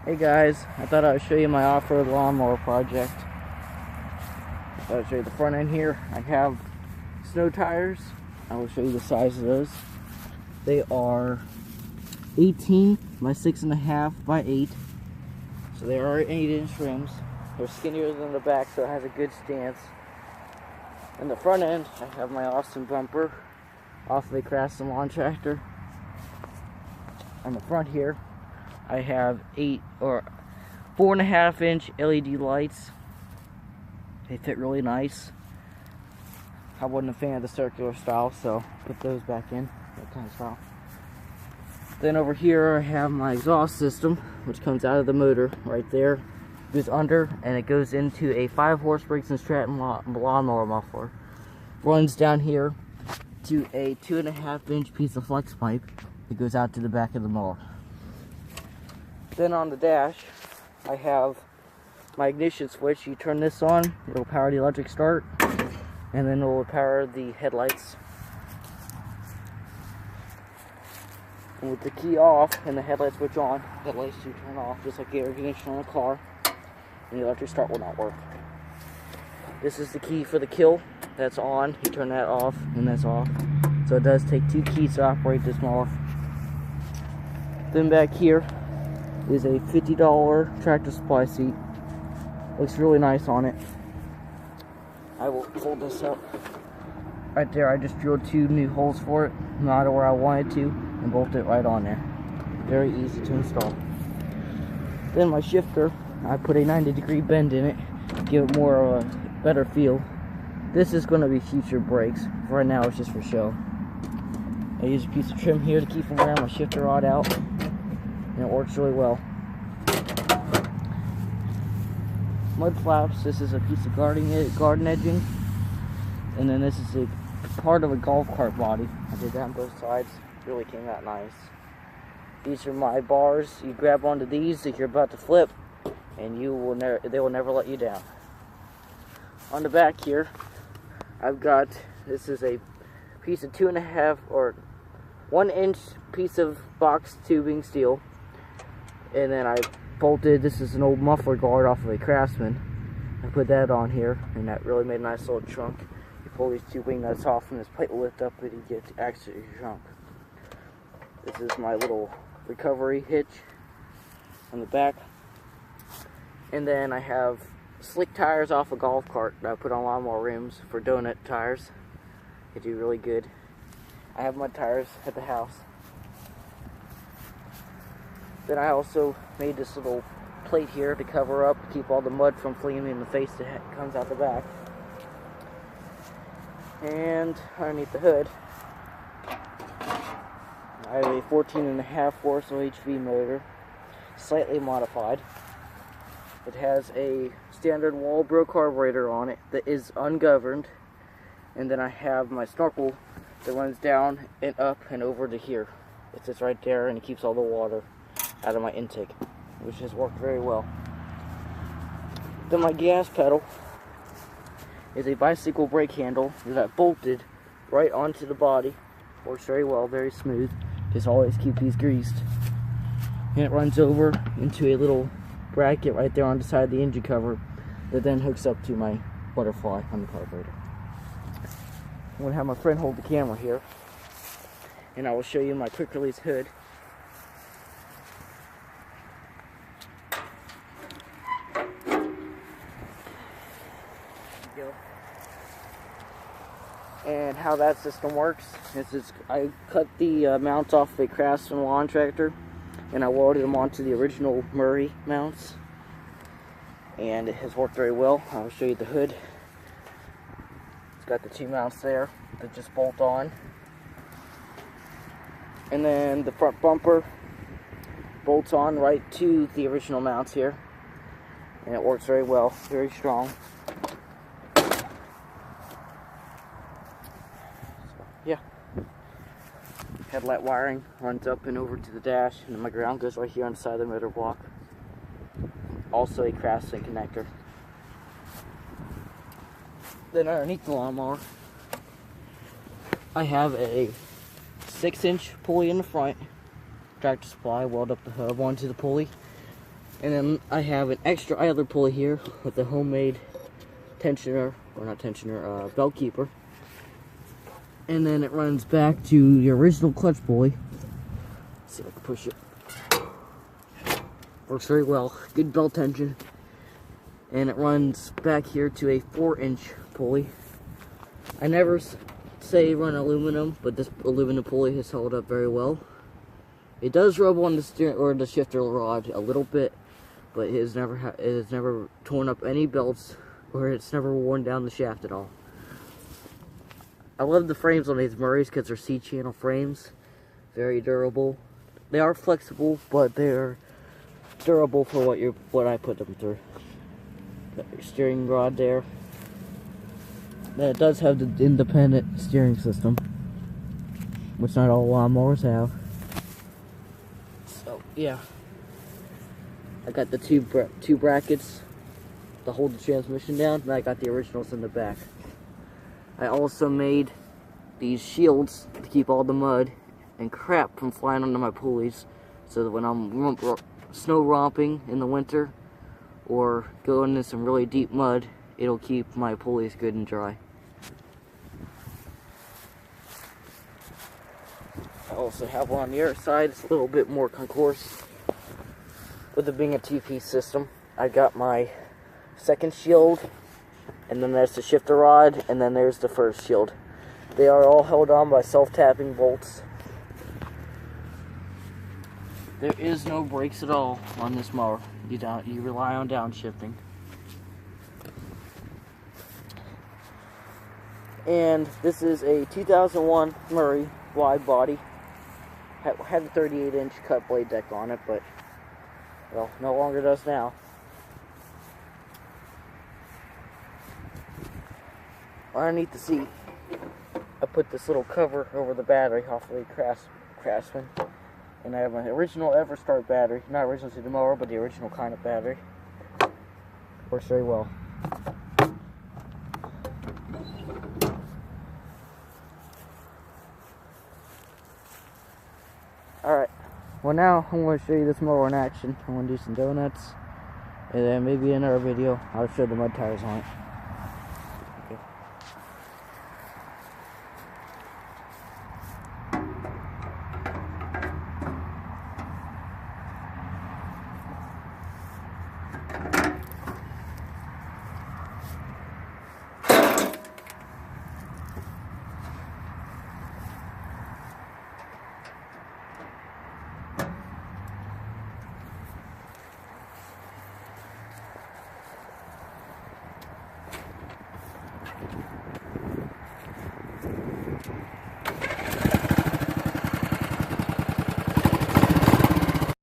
Hey guys, I thought I would show you my off-road lawnmower project. I thought I'd show you the front end here. I have snow tires. I will show you the size of those. They are 18 by 6.5 by 8. So they are 8-inch rims. They're skinnier than the back, so it has a good stance. In the front end, I have my Austin bumper off of a Craftsman lawn tractor. On the front here, I have 4.5-inch LED lights. They fit really nice. I wasn't a fan of the circular style, so put those back in, that kind of style. Then over here I have my exhaust system, which comes out of the motor right there. It goes under and it goes into a 5-horse Briggs & Stratton lawnmower muffler. Runs down here to a 2.5-inch piece of flex pipe that goes out to the back of the mower. Then on the dash, I have my ignition switch. You turn this on, it'll power the electric start, and then it will power the headlights. And with the key off and the headlight switch on, headlights do turn off, just like the air conditioner on a car, and the electric start will not work. This is the key for the kill. That's on. You turn that off, and that's off. So it does take 2 keys to operate this mower. Then back here is a $50 Tractor Supply seat. Looks really nice on it. I will fold this up. Right there, I just drilled 2 new holes for it, not where I wanted to, and bolted it right on there. Very easy to install. Then my shifter, I put a 90-degree bend in it, give it more of a better feel. This is going to be future brakes. For right now, it's just for show. I use a piece of trim here to keep from wearing my shifter rod out, and it works really well. Mud flaps, this is a piece of garden edging, and then this is a part of a golf cart body. I did that on both sides, really came out nice. These are my bars. You grab onto these if you're about to flip, and they will never let you down. On the back here, I've got, this is a piece of 2.5 or 1-inch piece of box tubing steel, and then I bolted, this is an old muffler guard off of a Craftsman. I put that on here, and that really made a nice little trunk. You pull these 2 wing nuts off, and this plate will lift up, and you get access to your trunk. This is my little recovery hitch on the back. And then I have slick tires off a golf cart that I put on lawnmower rims for donut tires. They do really good. I have mud tires at the house. Then I also made this little plate here to cover up, keep all the mud from fleeing in the face that comes out the back. And underneath the hood, I have a 14.5 horse OHV motor, slightly modified. It has a standard Walbro carburetor on it that is ungoverned. And then I have my snorkel that runs down and up and over to here. It sits right there, and it keeps all the water out of my intake, which has worked very well. Then my gas pedal is a bicycle brake handle that I bolted right onto the body. Works very well, very smooth. Just always keep these greased. And it runs over into a little bracket right there on the side of the engine cover that then hooks up to my butterfly on the carburetor. I'm going to have my friend hold the camera here, and I will show you my quick release hood. And how that system works is I cut the mounts off a Craftsman lawn tractor, and I welded them onto the original Murray mounts, and it has worked very well. I'll show you the hood. It's got the 2 mounts there that just bolt on, and then the front bumper bolts on right to the original mounts here, and it works very well, very strong. Yeah. Headlight wiring runs up and over to the dash, and then my ground goes right here on the side of the motor block. Also a Craftsman connector. Then underneath the lawnmower, I have a 6-inch pulley in the front, Tractor Supply, weld up the hub onto the pulley. And then I have an extra idler pulley here with a homemade tensioner, or not tensioner, belt keeper. And then it runs back to the original clutch pulley. Let's see if I can push it. Works very well. Good belt tension. And it runs back here to a 4-inch pulley. I never say run aluminum, but this aluminum pulley has held up very well. It does rub on the steering or the shifter rod a little bit, but it has never torn up any belts, or it's never worn down the shaft at all. I love the frames on these Murrays because they're C-channel frames, very durable. They are flexible, but they're durable for what I put them through. Got your steering rod there. Then it does have the independent steering system, which not all lawnmowers have. So yeah, I got the two brackets to hold the transmission down, and I got the originals in the back. I also made these shields to keep all the mud and crap from flying onto my pulleys, so that when I'm snow romping in the winter or going into some really deep mud, it'll keep my pulleys good and dry. I also have one on the other side. It's a little bit more concourse. With it being a two-piece system, I got my second shield, and then there's the shifter rod, and then there's the first shield. They are all held on by self-tapping bolts. There is no brakes at all on this mower. You rely on downshifting. And this is a 2001 Murray wide body. Had a 38-inch cut blade deck on it, but well, no longer does now. Underneath the seat, I put this little cover over the battery off of the Craftsman. And I have my original Everstart battery. Not original to the mower, but the original kind of battery. Works very well. Alright, well now I'm going to show you this mower in action. I'm going to do some donuts, and then maybe in another video I'll show the mud tires on it. Okay.